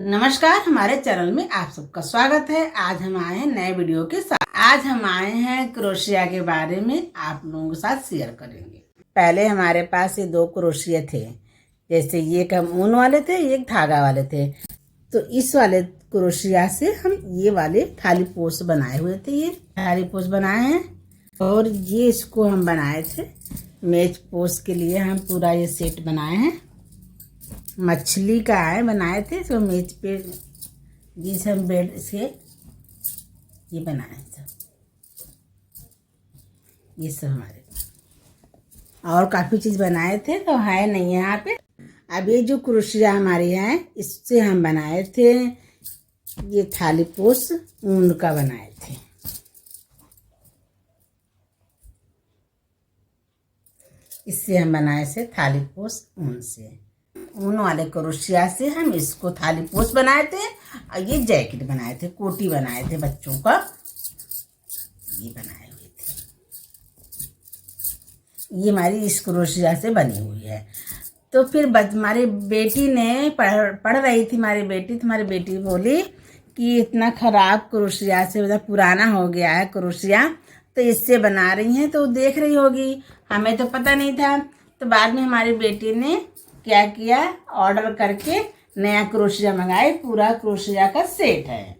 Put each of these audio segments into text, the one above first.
नमस्कार, हमारे चैनल में आप सबका स्वागत है। आज हम आए हैं नए वीडियो के साथ। आज हम आए हैं क्रोशिया के बारे में आप लोगों के साथ शेयर करेंगे। पहले हमारे पास ये दो क्रोशिया थे, जैसे ये हम ऊन वाले थे, ये धागा वाले थे। तो इस वाले क्रोशिया से हम ये वाले थाली पोस्ट बनाए हुए थे। ये थाली पोस्ट बनाए हैं और ये इसको हम बनाए थे मेज पोस्ट के लिए। हम पूरा ये सेट बनाए हैं, मछली का है बनाए थे। तो मेज पे जिस हम बेड से ये बनाए थे, ये सब हमारे और काफ़ी चीज़ बनाए थे। तो है नहीं यहाँ पे। अब ये जो क्रोशिया हमारी है, इससे हम बनाए थे ये थाली पोस ऊन का बनाए थे। इससे हम बनाए थे थाली पोस ऊन से। ऊन वाले क्रोशिया से हम इसको थाली पोस्ट बनाए थे और ये जैकेट बनाए थे, कोटी बनाए थे बच्चों का, ये बनाए हुए थे। ये हमारी इस क्रोशिया से बनी हुई है। तो फिर हमारी बेटी ने पढ़ रही थी, हमारी बेटी, तुम्हारी बेटी बोली कि इतना खराब क्रोशिया से, मतलब पुराना हो गया है क्रोशिया, तो इससे बना रही हैं। तो देख रही होगी, हमें तो पता नहीं था। तो बाद में हमारी बेटी ने क्या किया, ऑर्डर करके नया क्रोशिया मंगाए। पूरा क्रोशिया का सेट है।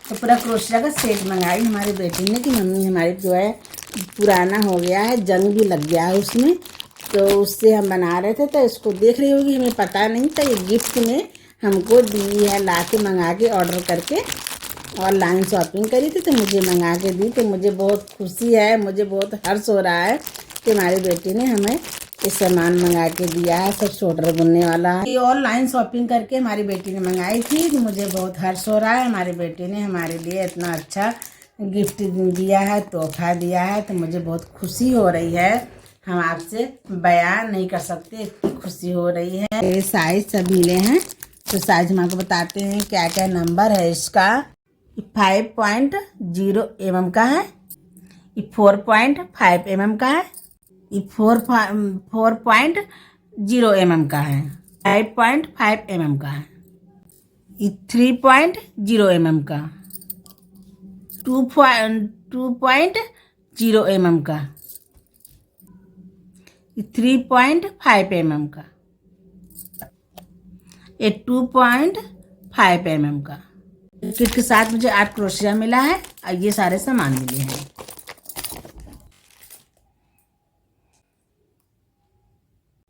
तो पूरा क्रोशिया का सेट मंगाई हमारी बेटी ने कि मम्मी हमारी जो है पुराना हो गया है, जंग भी लग गया है उसमें, तो उससे हम बना रहे थे। तो इसको देख रही होगी, हमें पता नहीं था। ये गिफ्ट में हमको दी है, ला के मंगा के, ऑर्डर करके ऑनलाइन शॉपिंग करी थी, तो मुझे मंगा के दी। तो मुझे बहुत खुशी है, मुझे बहुत हर्ष हो रहा है कि हमारी बेटी ने हमें ये सामान मंगा के दिया है। सब स्वेटर बुनने वाला है। ये ऑनलाइन शॉपिंग करके हमारी बेटी ने मंगाई थी। तो मुझे बहुत हर्ष हो रहा है, हमारी बेटी ने हमारे लिए इतना अच्छा गिफ्ट दिया है, तोहफा दिया है। तो मुझे बहुत खुशी हो रही है, हम आपसे बयान नहीं कर सकते, इतनी खुशी हो रही है। ये साइज सब मिले हैं। तो साइज हम आपको बताते हैं क्या क्या नंबर है इसका। 5.0 mm का है, 4.5 mm का है, 4.0 mm का है, 5.5 mm का है, 3.0 mm का, 2.0 mm का, 3.5 mm का, 2.5 mm का। किट के साथ मुझे 8 क्रोशिया मिला है और ये सारे सामान मिले हैं।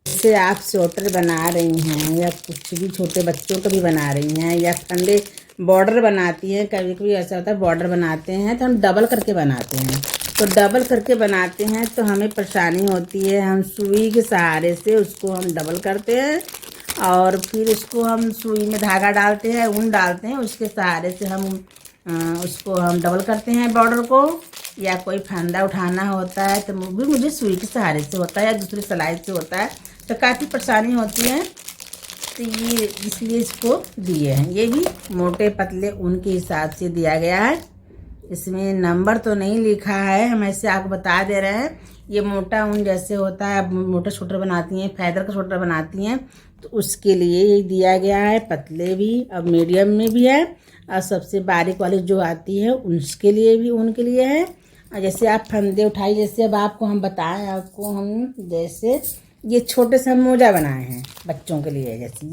जैसे आप स्वेटर बना रही हैं या कुछ भी छोटे बच्चों का भी बना रही हैं, या फंदे बॉर्डर बनाती हैं, कभी कभी ऐसा होता है बॉर्डर बनाते हैं तो हम डबल करके बनाते हैं। तो डबल करके बनाते हैं तो हमें परेशानी होती है। हम सुई के सहारे से उसको हम डबल करते हैं और फिर उसको हम सुई में धागा डालते हैं, ऊन डालते हैं, उसके सहारे से हम उसको हम डबल करते हैं बॉर्डर को। या कोई फंदा उठाना होता है तो वो भी मुझे सुई के सहारे से होता है या दूसरी सिलाई से होता है। तो काफ़ी परेशानी होती है। तो ये इसलिए इसको दिए हैं। ये भी मोटे पतले ऊन के हिसाब से दिया गया है। इसमें नंबर तो नहीं लिखा है, हम ऐसे आपको बता दे रहे हैं। ये मोटा ऊन जैसे होता है, मोटा स्वेटर बनाती हैं, फैदर का स्वेटर बनाती हैं, तो उसके लिए ये दिया गया है। पतले भी और मीडियम में भी है, और सबसे बारीक वाली जो आती है उसके लिए भी, उनके लिए है। और जैसे आप फंदे उठाई, जैसे अब आपको हम बताएं, आपको हम जैसे ये छोटे से हम मोजा बनाए हैं बच्चों के लिए। जैसे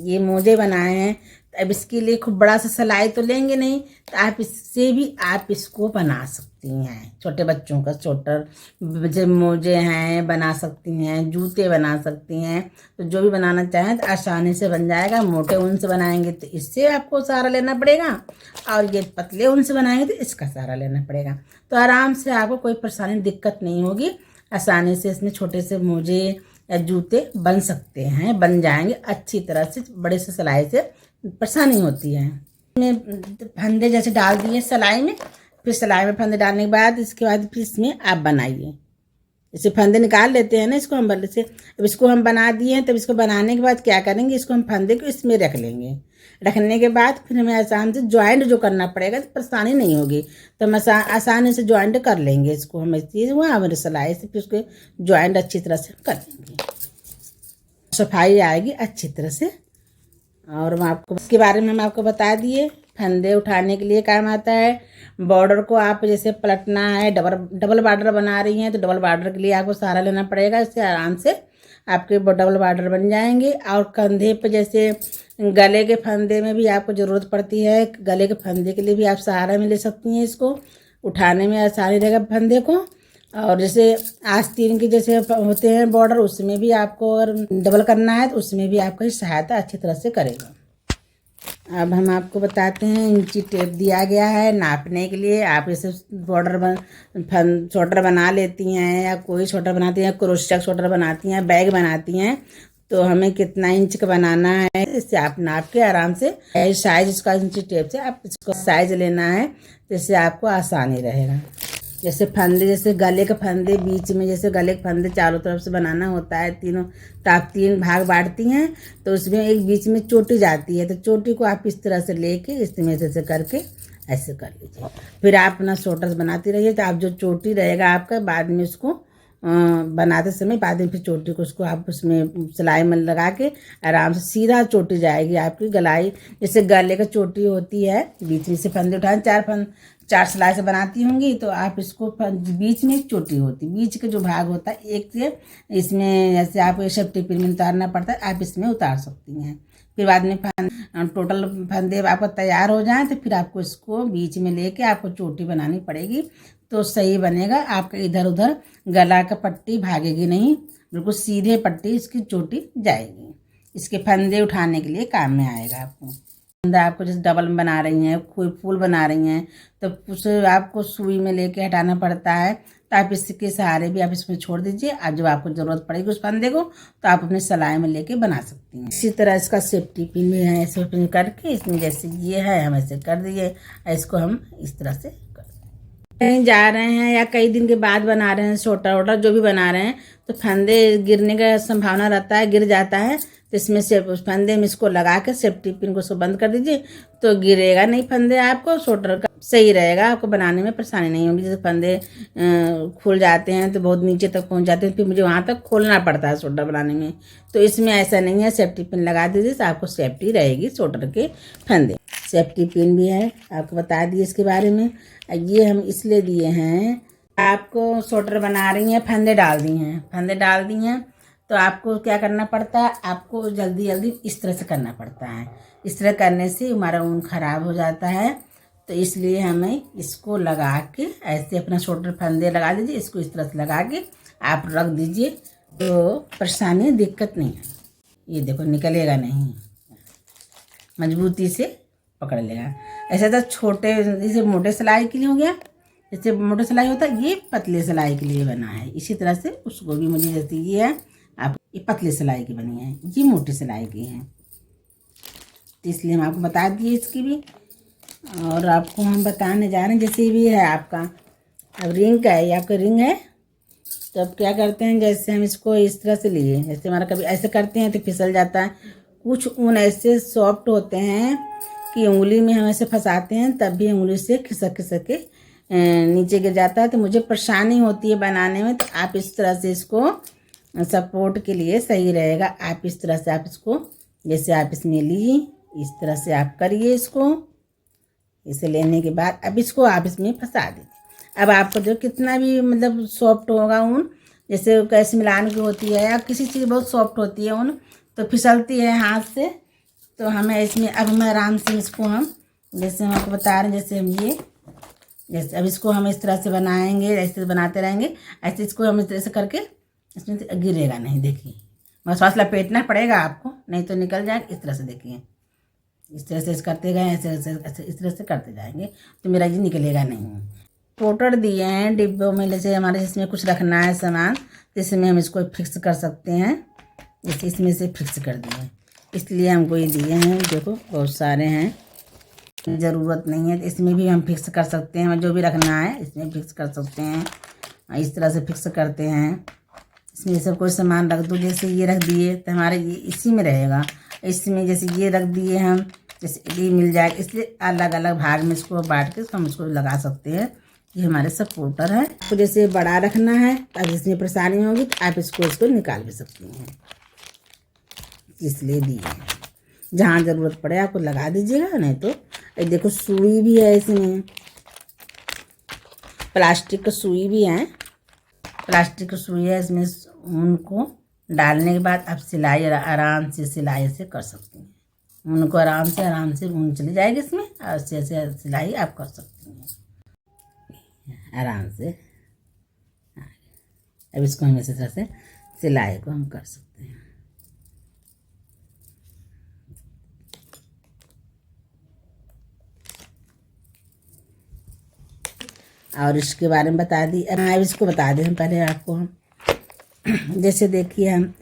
ये मोजे बनाए हैं। तो अब इसके लिए खूब बड़ा सा सिलाई तो लेंगे नहीं, तो आप इससे भी आप इसको बना सकती हैं। छोटे बच्चों का स्वेटर, जो मोजे हैं बना सकती हैं, जूते बना सकती हैं। तो जो भी बनाना चाहें तो आसानी से बन जाएगा। मोटे ऊन से बनाएंगे तो इससे आपको सहारा लेना पड़ेगा, और ये पतले ऊन से बनाएंगे तो इसका सहारा लेना पड़ेगा। तो आराम से आपको कोई परेशानी, दिक्कत नहीं होगी। आसानी से इसमें छोटे से मोजे या जूते बन सकते हैं, बन जाएंगे अच्छी तरह से। बड़े से सिलाई से परेशानी होती है। इसमें फंदे जैसे डाल दिए सिलाई में, फिर सिलाई में फंदे डालने के बाद इसके बाद फिर इसमें आप बनाइए। जैसे फंदे निकाल लेते हैं ना, इसको हम से अब इसको हम बना दिए हैं। तब इसको बनाने के बाद क्या करेंगे, इसको हम फंदे को इसमें रख लेंगे। रखने के बाद फिर हमें आसान से ज्वाइंट जो करना पड़ेगा, तो परेशानी नहीं होगी। तो हम आसानी से ज्वाइंट कर लेंगे इसको। हम इस वहाँ हमारे सिलाई से फिर उसको ज्वाइंट अच्छी तरह से कर लेंगे। सफाई आएगी अच्छी तरह से, और मैं आपको इसके बारे में हम आपको बता दिए। फंदे उठाने के लिए काम आता है। बॉर्डर को आप जैसे पलटना है, डबल बॉर्डर बना रही हैं तो डबल बॉर्डर के लिए आपको सहारा लेना पड़ेगा। इससे आराम से आपके डबल बॉर्डर बन जाएंगे। और कंधे पे जैसे गले के फंदे में भी आपको ज़रूरत पड़ती है, गले के फंदे के लिए भी आप सहारा में ले सकती हैं। इसको उठाने में आसानी रहेगा फंदे को। और जैसे आस्तीन के जैसे होते हैं बॉर्डर, उसमें भी आपको अगर डबल करना है तो उसमें भी आपकी सहायता अच्छी तरह से करेगा। अब हम आपको बताते हैं, इंची टेप दिया गया है नापने के लिए। आप इसे स्वेटर बना लेती हैं या कोई स्वेटर बनाती हैं, क्रोशिया स्वेटर बनाती हैं, बैग बनाती हैं, तो हमें कितना इंच का बनाना है इससे आप नाप के आराम से साइज इसका इंची टेप से आप इसको साइज लेना है, जिससे आपको आसानी रहेगा। जैसे फंदे, जैसे गले के फंदे बीच में, जैसे गले के फंदे चारों तरफ से बनाना होता है तीनों, तो आप 3 भाग बांटती हैं तो उसमें एक बीच में चोटी जाती है, तो चोटी को आप इस तरह से लेके इसमें से करके ऐसे कर लीजिए। फिर आप अपना स्वेटर बनाती रहिए। तो आप जो चोटी रहेगा आपका बाद में उसको बनाते समय बाद में फिर चोटी को उसको आप उसमें सिलाई में लगा के आराम से सीधा चोटी जाएगी आपकी गलाई। जैसे गले का चोटी होती है, बीच में से फंदे उठाए 4 सिलाई से बनाती होंगी, तो आप इसको बीच में एक चोटी होती, बीच का जो भाग होता है एक से इसमें जैसे आपको सेफ्टी पिन में उतारना पड़ता है, आप इसमें उतार सकती हैं। फिर बाद में टोटल फंदे आपको तैयार हो जाए तो फिर आपको इसको बीच में लेके आपको चोटी बनानी पड़ेगी, तो सही बनेगा। आपका इधर उधर गला का पट्टी भागेगी नहीं, बिल्कुल सीधे पट्टी इसकी चोटी जाएगी। इसके फंदे उठाने के लिए काम में आएगा आपको। फंदा आपको जैसे डबल में बना रही हैं, कोई फूल बना रही हैं, तो उसे आपको सुई में लेके हटाना पड़ता है, तो आप इसके सहारे भी आप इसमें छोड़ दीजिए। आज जब आपको ज़रूरत पड़ेगी उस फंदे को तो आप अपने सिलाई में लेके बना सकती हैं। इसी तरह इसका सेफ्टी पिन भी है, ऐसे पिन करके इसमें जैसे ये है हम ऐसे कर दिए, इसको हम इस तरह से कहीं जा रहे हैं या कई दिन के बाद बना रहे हैं स्वेटर वोटर जो भी बना रहे हैं, तो फंदे गिरने का संभावना रहता है, गिर जाता है, तो इसमें से उस फंदे में इसको लगा के सेफ्टी पिन को बंद कर दीजिए, तो गिरेगा नहीं फंदे, आपको स्वेटर का सही रहेगा, आपको बनाने में परेशानी नहीं होगी। जैसे फंदे खुल जाते हैं तो बहुत नीचे तक पहुंच जाते हैं, फिर मुझे वहाँ तक खोलना पड़ता है स्वेटर बनाने में, तो इसमें ऐसा नहीं है। सेफ्टी पिन लगा दीजिए तो आपको सेफ्टी रहेगी स्वेटर के फंदे। सेफ्टी पिन भी है, आपको बता दिए इसके बारे में। ये हम इसलिए दिए हैं, आपको स्वेटर बना रही हैं, फंदे डाल दी हैं तो आपको क्या करना पड़ता है, आपको जल्दी जल्दी इस तरह से करना पड़ता है। इस तरह करने से हमारा ऊन खराब हो जाता है, तो इसलिए हमें इसको लगा के ऐसे अपना स्वेटर फंदे लगा दीजिए, इसको इस तरह से लगा के आप रख दीजिए, तो परेशानी दिक्कत नहीं है। ये देखो निकलेगा नहीं, मजबूती से पकड़ लेगा। ऐसे तो छोटे जैसे मोटे सिलाई के लिए हो गया, जैसे मोटे सिलाई होता है, ये पतले सिलाई के लिए बना है। इसी तरह से उसको भी मुझे जैसे ये है, आप ये पतली सिलाई की बनी है, ये मोटी सिलाई की है, तो इसलिए हम आपको बता दिए इसकी भी। और आपको हम बताने जा रहे हैं, जैसे भी है आपका अब रिंग का है, आपका रिंग है, तो अब क्या करते हैं, जैसे हम इसको इस तरह से लिए, जैसे हमारा कभी ऐसे करते हैं तो फिसल जाता है। कुछ ऊन ऐसे सॉफ्ट होते हैं कि उंगली में हम ऐसे फंसाते हैं तब भी उंगली से खिसक खिसक के नीचे गिर जाता है, तो मुझे परेशानी होती है बनाने में। तो आप इस तरह से इसको सपोर्ट के लिए सही रहेगा। आप इस तरह से आप इसको जैसे आप इसमें लीजिए, इस तरह से आप करिए इसको। इसे लेने के बाद अब इसको आप इसमें फंसा दीजिए। अब आपको जो कितना भी मतलब सॉफ्ट होगा ऊन, जैसे कैसे मिलान की होती है या किसी चीज़ बहुत सॉफ्ट होती है ऊन, तो फिसलती है हाथ से, तो हमें इसमें अब हम आराम से इसको हम जैसे हम आपको बता रहे हैं, जैसे हम ये जैसे अब इसको हम इस तरह से बनाएंगे, ऐसे बनाते रहेंगे, ऐसे इसको हम इस तरह से करके इसमें गिरेगा नहीं। देखिए बस फासला लपेटना पड़ेगा आपको, नहीं तो निकल जाएगा। इस तरह से देखिए, इस तरह से करते गए, ऐसे ऐसे ऐसे इस तरह से करते जाएंगे तो मेरा ये निकलेगा नहीं। पोटर दिए हैं डिब्बों में, जैसे हमारे इसमें कुछ रखना है सामान, तो इसमें हम इसको फिक्स कर सकते हैं, जैसे इसमें से फिक्स कर दिए, इसलिए हमको ये दिए हैं। देखो बहुत सारे हैं, ज़रूरत नहीं है, इसमें भी हम फिक्स कर सकते हैं, जो भी रखना है इसमें फिक्स कर सकते हैं। इस तरह से फिक्स करते हैं, इसमें सब कोई सामान रख दो, जैसे ये रख दिए तो हमारे ये इसी में रहेगा। इसमें जैसे ये रख दिए हम, जैसे ये मिल जाएगा, इसलिए अलग अलग भाग में इसको बांट के हम इसको लगा सकते हैं। ये हमारे सपोर्टर है। तो जैसे बड़ा रखना है, अब इसमें परेशानी होगी तो आप इसको निकाल भी सकती हैं, इसलिए दिए। जहाँ ज़रूरत पड़े आपको लगा दीजिएगा, नहीं तो ये देखो सुई भी है इसमें, प्लास्टिक का सुई भी है, प्लास्टिक की सुई है इसमें। उनको डालने के बाद आप सिलाई आराम से सिलाई से कर सकती हैं। उनको आराम से ऊन चली जाएगी इसमें, और ऐसे सिलाई आप कर सकती हैं आराम से। अब इसको हम इसी तरह से सिलाई को हम कर सकते हैं। और इसके बारे में बता दी, अब इसको बता दें हम पहले आपको। हम जैसे देखिए हम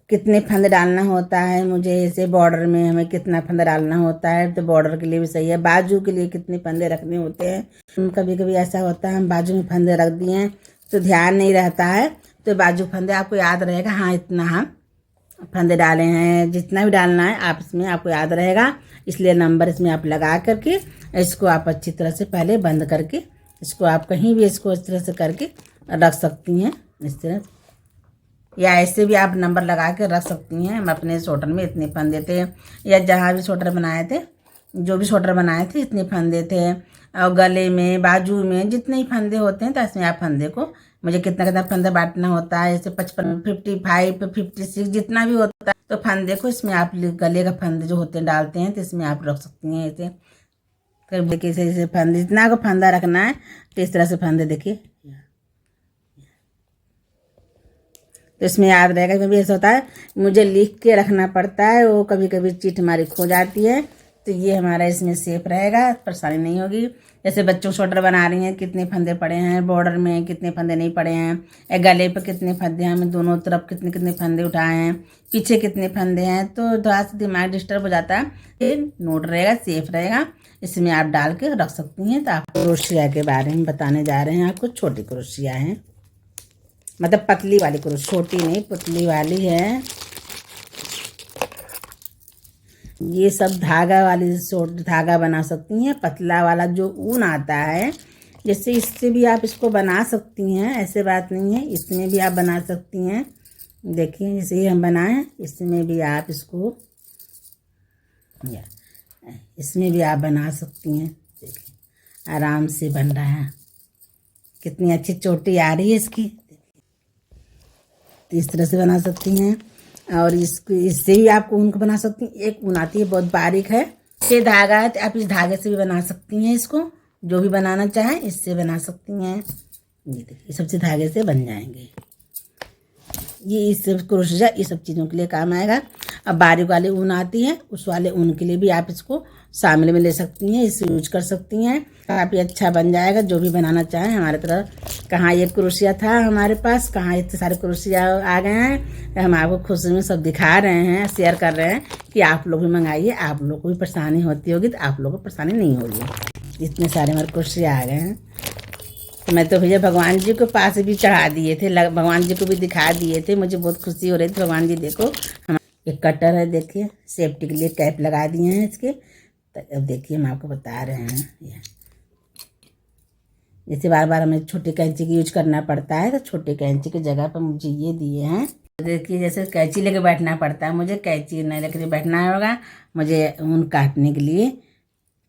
कितने फंदे डालना होता है, मुझे ऐसे बॉर्डर में हमें कितना फंदा डालना होता है, तो बॉर्डर के लिए भी सही है। बाजू के लिए कितने फंदे रखने होते हैं, कभी कभी ऐसा होता है हम बाजू में फंदे रख दिए हैं तो ध्यान नहीं रहता है, तो बाजू फंदे आपको याद रहेगा, हाँ इतना हम फंदे डाले हैं, जितना भी डालना है आप इसमें आपको याद रहेगा। इसलिए नंबर इसमें आप लगा करके इसको आप अच्छी तरह से पहले बंद करके इसको आप कहीं भी इसको इस तरह से करके रख सकती हैं, इस तरह, या ऐसे भी आप नंबर लगा के रख सकती हैं। हम अपने स्वेटर में इतने फंदे थे, या जहाँ भी स्वेटर बनाए थे, जो भी स्वेटर बनाए थे इतने फंदे थे, और गले में बाजू में जितने ही फंदे होते हैं, तो इसमें आप फंदे को मुझे कितना कितना फंदा बांटना होता है, जैसे 55, 55, 56 जितना भी होता है, तो फंदे को इसमें आप गले का फंदे जो होते हैं डालते हैं, तो इसमें आप रख सकती हैं ऐसे। फिर देखिए ऐसे फंदे जितना को फंदा रखना है, तो इस तरह से फंदे देखिए, तो इसमें याद रहेगा। कभी ऐसा होता है मुझे लिख के रखना पड़ता है, वो कभी कभी चीट हमारी खो जाती है, तो ये हमारा इसमें सेफ रहेगा, परेशानी नहीं होगी। जैसे बच्चों स्वेटर बना रही हैं, कितने फंदे पड़े हैं, बॉर्डर में कितने फंदे नहीं पड़े हैं, गले पर कितने फंदे हैं, हमें दोनों तरफ कितने कितने फंदे उठाए हैं, पीछे कितने फंदे हैं, तो थोड़ा सा दिमाग डिस्टर्ब हो जाता है। ये नोट रहेगा, सेफ रहेगा, इसमें आप डाल के रख सकती हैं। तो आप क्रोशिया के बारे में बताने जा रहे हैं आपको। छोटी क्रोशिया हैं, मतलब पतली वाली क्रोशिया, छोटी नहीं पतली वाली है। ये सब धागा वाली धागा बना सकती हैं। पतला वाला जो ऊन आता है, जैसे इससे भी आप इसको बना सकती हैं, ऐसे बात नहीं है, इसमें भी आप बना सकती हैं। देखिए जैसे ये हम बनाएं, इसमें भी आप इसको, इसमें भी आप बना सकती हैं। देखिए आराम से बन रहा है, कितनी अच्छी चोटी आ रही है इसकी, तो इस तरह से बना सकती हैं। और इससे भी आप ऊन को बना सकती हैं। एक ऊन आती है बहुत बारीक है, ये धागा है, तो आप इस धागे से भी बना सकती हैं। इसको जो भी बनाना चाहें इससे बना सकती हैं। ये देखिए सब से धागे से बन जाएंगे। ये इस सब क्रोशिया ये सब चीज़ों के लिए काम आएगा। अब बारीक वाली ऊन आती है, उस वाले ऊन के लिए भी आप इसको शामिल में ले सकती हैं, इससे यूज कर सकती हैं। काफ़ी अच्छा बन जाएगा, जो भी बनाना चाहें। हमारे तरह कहाँ ये क्रोशिया था हमारे पास, कहाँ इतने सारे क्रोशिया आ गए हैं। हम आपको खुशी में सब दिखा रहे हैं, शेयर कर रहे हैं कि आप लोग भी मंगाइए। आप लोग को भी परेशानी होती होगी तो आप लोग को परेशानी नहीं होगी। इतने सारे हमारे क्रोशिया आ गए हैं। तो मैं तो भैया भगवान जी को पास भी चढ़ा दिए थे, भगवान जी को भी दिखा दिए थे। मुझे बहुत खुशी हो रही थी, भगवान जी देखो हम एक कटर है, देखिए सेफ्टी के लिए कैप लगा दिए हैं इसके। तो अब देखिए हम आपको बता रहे हैं, जैसे बार बार हमें छोटी कैंची की यूज करना पड़ता है, तो छोटी कैंची की जगह पर मुझे ये दिए हैं। देखिए जैसे कैंची लेके बैठना पड़ता है, मुझे कैंची नहीं लेकर बैठना होगा। मुझे ऊन काटने के लिए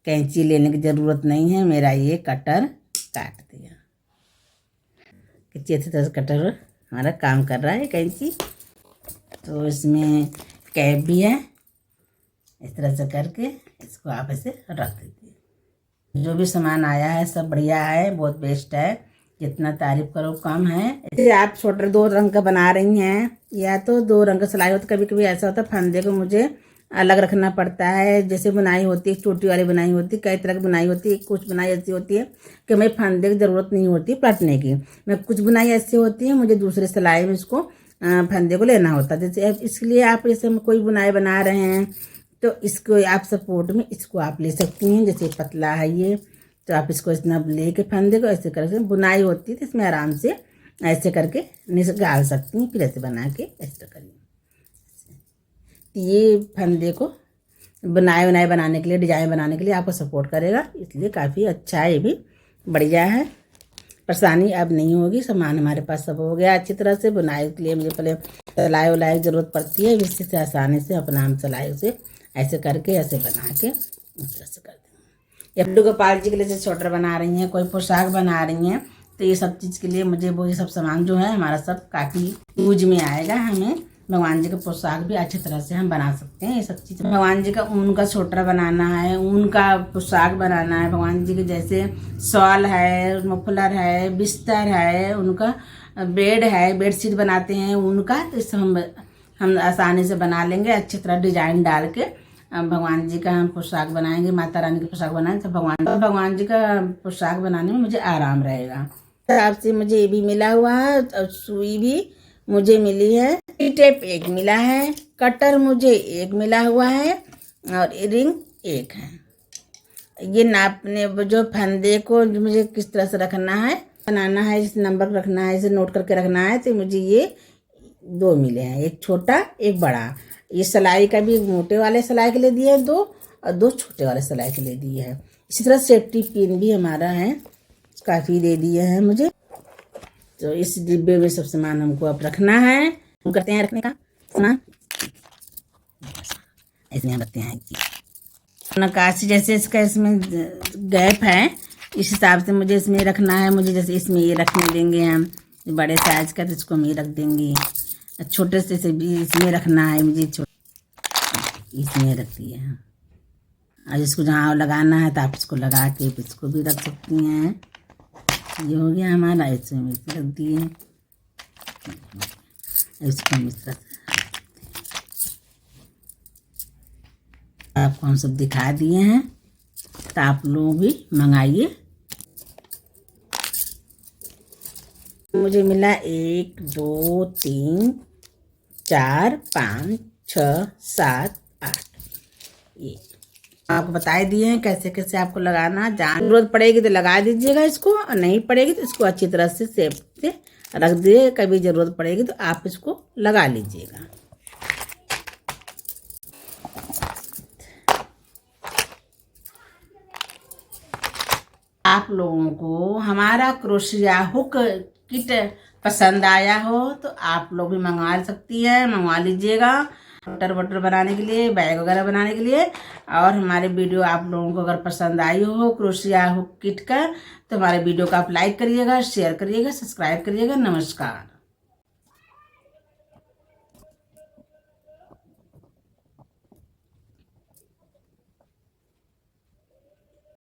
कैंची लेने की ज़रूरत नहीं है, मेरा ये कटर काट दिया। कितनी अच्छी तरह से कटर हमारा काम कर रहा है कैंची। तो इसमें कैप भी है, इस तरह से करके इसको आप ऐसे रख दीजिए। जो भी सामान आया है सब बढ़िया है, बहुत बेस्ट है, जितना तारीफ करो कम है। जैसे आप स्वेटर 2 रंग का बना रही हैं, या तो 2 रंग का सिलाई होता, कभी कभी ऐसा होता है फंदे को मुझे अलग रखना पड़ता है। जैसे बुनाई होती है, चोटी वाली बुनाई होती है, कई तरह की बुनाई होती है। कुछ बुनाई ऐसी होती है कि हमें फंदे की ज़रूरत नहीं होती पलटने की। मैं कुछ बुनाई ऐसी होती है मुझे दूसरे सिलाई में इसको फंदे को लेना होता है। जैसे इसलिए आप जैसे हम कोई बुनाई बना रहे हैं, तो इसको आप सपोर्ट में इसको आप ले सकती हैं। जैसे पतला है ये, तो आप इसको इतना ले के फंदे को ऐसे करके, बुनाई होती है तो इसमें आराम से ऐसे करके निकाल सकती हैं। फिर ऐसे बना के ऐसे करिए। ये फंदे को बुनाई बनाने के लिए, डिजाइन बनाने के लिए आपको सपोर्ट करेगा, इसलिए काफ़ी अच्छा है, ये भी बढ़िया है। परेशानी अब नहीं होगी, सामान हमारे पास सब हो गया अच्छी तरह से। बुनाई के लिए मुझे पहले सिलाई उलाई की ज़रूरत पड़ती है, इससे आसानी से अपना हम सिलाई से ऐसे करके ऐसे बना के इस तरह से कर देंगे। या गोपाल जी के लिए जैसे स्वेटर बना रही हैं, कोई पोशाक बना रही हैं, तो ये सब चीज़ के लिए मुझे वो ये सब सामान जो है हमारा सब काफ़ी यूज में आएगा। हमें भगवान जी का पोशाक भी अच्छी तरह से हम बना सकते हैं। ये सब चीज़ भगवान जी का ऊन का स्वेटर बनाना है, ऊन का पोशाक बनाना है, भगवान जी के जैसे शॉल है, मफलर है, बिस्तर है, उनका बेड है, बेडशीट बनाते हैं ऊन का, तो इस हम आसानी से बना लेंगे अच्छी तरह डिजाइन डाल के। भगवान जी का हम पोशाक बनाएंगे, माता रानी का पोशाक बनाएंगे, तो भगवान जी का पोशाक बनाने में मुझे आराम रहेगा। आपसे मुझे ये भी मिला हुआ है और सुई भी मुझे मिली है, टेप एक मिला है, कटर मुझे एक मिला हुआ है और रिंग एक है। ये नापने जो फंदे को मुझे किस तरह से रखना है, बनाना है, जिस नंबर रखना है, इसे नोट करके रखना है, तो मुझे ये 2 मिले हैं, एक छोटा एक बड़ा। ये सिलाई का भी मोटे वाले सिलाई के लिए दिए हैं 2 और 2 छोटे वाले सिलाई के लिए दिए हैं। इसी तरह सेफ्टी पिन भी हमारा है, काफ़ी दे दिए हैं मुझे। तो इस डिब्बे में सब सामान हमको अब रखना है, हम करते हैं रखने का सामान इसमें हम रखते हैं कि नक्काशी जैसे इसका इसमें गैप है, इस हिसाब से मुझे इसमें रखना है। मुझे जैसे इसमें ये रखने देंगे हम बड़े साइज का, तो इसको हम ये रख देंगे। छोटे से भी इसमें रखना है मुझे, इसमें रख दिए हैं। और इसको जहाँ लगाना है तो आप इसको लगा के इसको भी रख सकती हैं। ये हो गया हमारा, इसमें रख दिए, इसको हम इस तरह से आपको हम सब दिखा दिए हैं, तो आप लोग भी मंगाइए। मुझे मिला 1 2 3 4 5 6 7 8, ये आपको बता दिए हैं कैसे कैसे आपको लगाना। जहाँ जरूरत पड़ेगी तो लगा दीजिएगा इसको, और नहीं पड़ेगी तो इसको अच्छी तरह से सेफ से रख दीजिए। कभी ज़रूरत पड़ेगी तो आप इसको लगा लीजिएगा। आप लोगों को हमारा क्रोशिया हुक किट पसंद आया हो तो आप लोग भी मंगवा सकती हैं, मंगवा लीजिएगा स्वेटर वटर बनाने के लिए, बैग वगैरह बनाने के लिए। और हमारे वीडियो आप लोगों को अगर पसंद आई हो क्रोशिया हुक किट का, तो हमारे वीडियो को आप लाइक करिएगा, शेयर करिएगा, सब्सक्राइब करिएगा। नमस्कार।